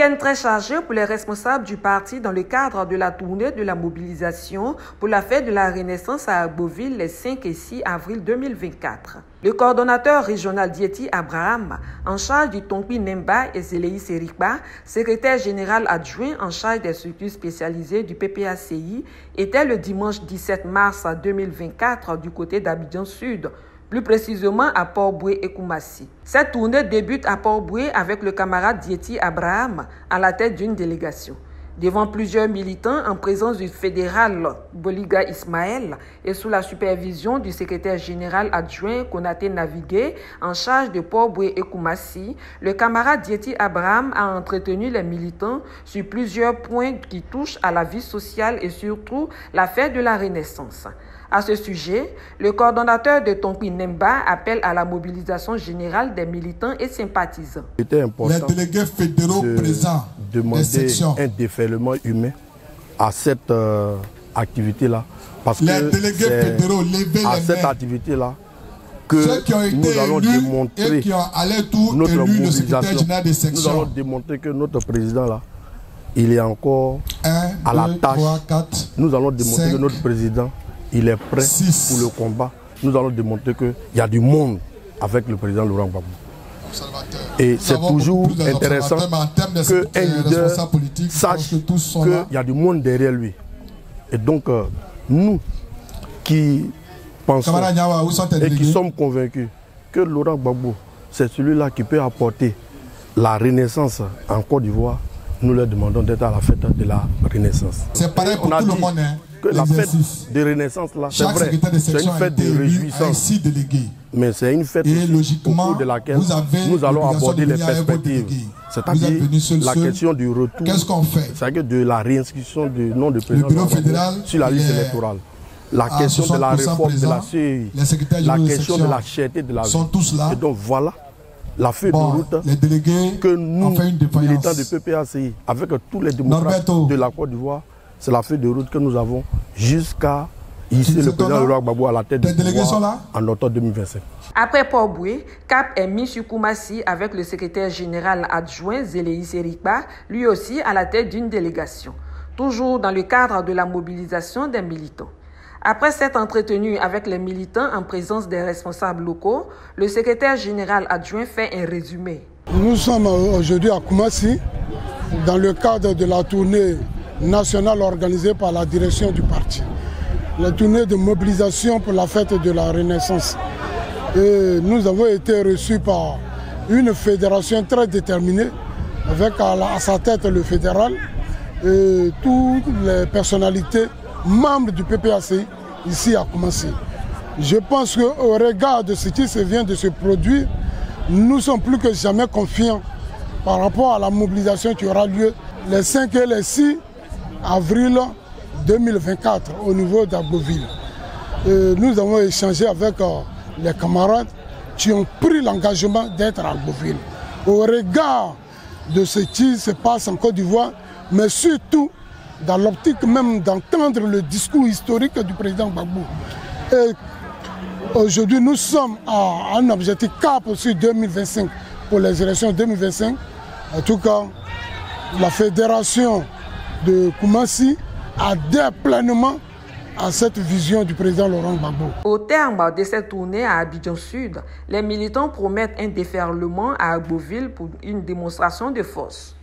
week-end très chargé pour les responsables du parti dans le cadre de la tournée de la mobilisation pour la fête de la Renaissance à Agboville les 5 et 6 avril 2024. Le coordonnateur régional Diéti Abraham, en charge du Tongpi Nemba et Zéléi Serikba, secrétaire général adjoint en charge des structures spécialisées du PPACI, était le dimanche 17 mars 2024 du côté d'Abidjan Sud, plus précisément à Port-Boué et Koumassi. Cette tournée débute à Port-Boué avec le camarade Diéti Abraham à la tête d'une délégation. Devant plusieurs militants en présence du fédéral Boliga Ismaël et sous la supervision du secrétaire général adjoint Konaté Navigué en charge de Port-Boué et Koumassi, le camarade Diéti Abraham a entretenu les militants sur plusieurs points qui touchent à la vie sociale et surtout la fête de la Renaissance. À ce sujet, le coordonnateur de Tongpi Nemba appelle à la mobilisation générale des militants et sympathisants. Il était important les délégués fédéraux présents demander un déferlement humain à cette activité-là. Parce les que délégués fédéraux lever à les cette mains. activité-là Ceux qui ont que été nous allons élus démontrer et qui ont à leur tour notre élu le secrétaire mobilisation. général des Nous allons sections. démontrer que notre président-là, il est encore 1, à la 2, tâche. 3, 4, Nous allons démontrer 5, que notre président, il est prêt 6. pour le combat. Nous allons démontrer qu'il y a du monde avec le président Laurent Gbagbo. Et c'est toujours intéressant qu'un leader sache qu'il y a du monde derrière lui. Et donc, nous qui pensons et qui sommes convaincus que Laurent Gbagbo, c'est celui-là qui peut apporter la renaissance en Côte d'Ivoire, nous leur demandons d'être à la fête de la Renaissance. C'est pareil pour tout le monde. Que la fête de Renaissance, là, c'est vrai, c'est une fête de réjouissance. Mais c'est une fête au cours de laquelle nous allons aborder les perspectives. C'est-à-dire la question du retour, c'est-à-dire de la réinscription du nom de président sur la liste électorale. La question de la réforme de la CEI, la question de la cherté de la vie. Et donc voilà la feuille de route que nous, militants du PPACI, avec tous les démocrates de la Côte d'Ivoire, c'est la feuille de route que nous avons jusqu'à ici le président Laurent Gbagbo à la tête du pouvoir en octobre 2025. Après Port-Boué, cap est mis sur Koumassi avec le secrétaire général adjoint Zéléi Serikba, lui aussi à la tête d'une délégation, toujours dans le cadre de la mobilisation des militants. Après s'être entretenu avec les militants en présence des responsables locaux, le secrétaire général adjoint fait un résumé. Nous sommes aujourd'hui à Koumassi dans le cadre de la tournée nationale organisée par la direction du parti. La tournée de mobilisation pour la fête de la Renaissance. Et nous avons été reçus par une fédération très déterminée, avec à sa tête le fédéral et toutes les personnalités membres du PPACI ici à Koumassi. Je pense qu'au regard de ce qui vient de se produire, nous sommes plus que jamais confiants par rapport à la mobilisation qui aura lieu les 5 et les 6 avril 2024 au niveau d'Agboville. Nous avons échangé avec les camarades qui ont pris l'engagement d'être à Agboville. Au regard de ce qui se passe en Côte d'Ivoire, mais surtout dans l'optique même d'entendre le discours historique du président Gbagbo. Aujourd'hui, nous sommes à un objectif cap sur 2025 pour les élections 2025. En tout cas, la fédération de Koumassi adhère pleinement à cette vision du président Laurent Gbagbo. Au terme de cette tournée à Abidjan Sud, les militants promettent un déferlement à Agboville pour une démonstration de force.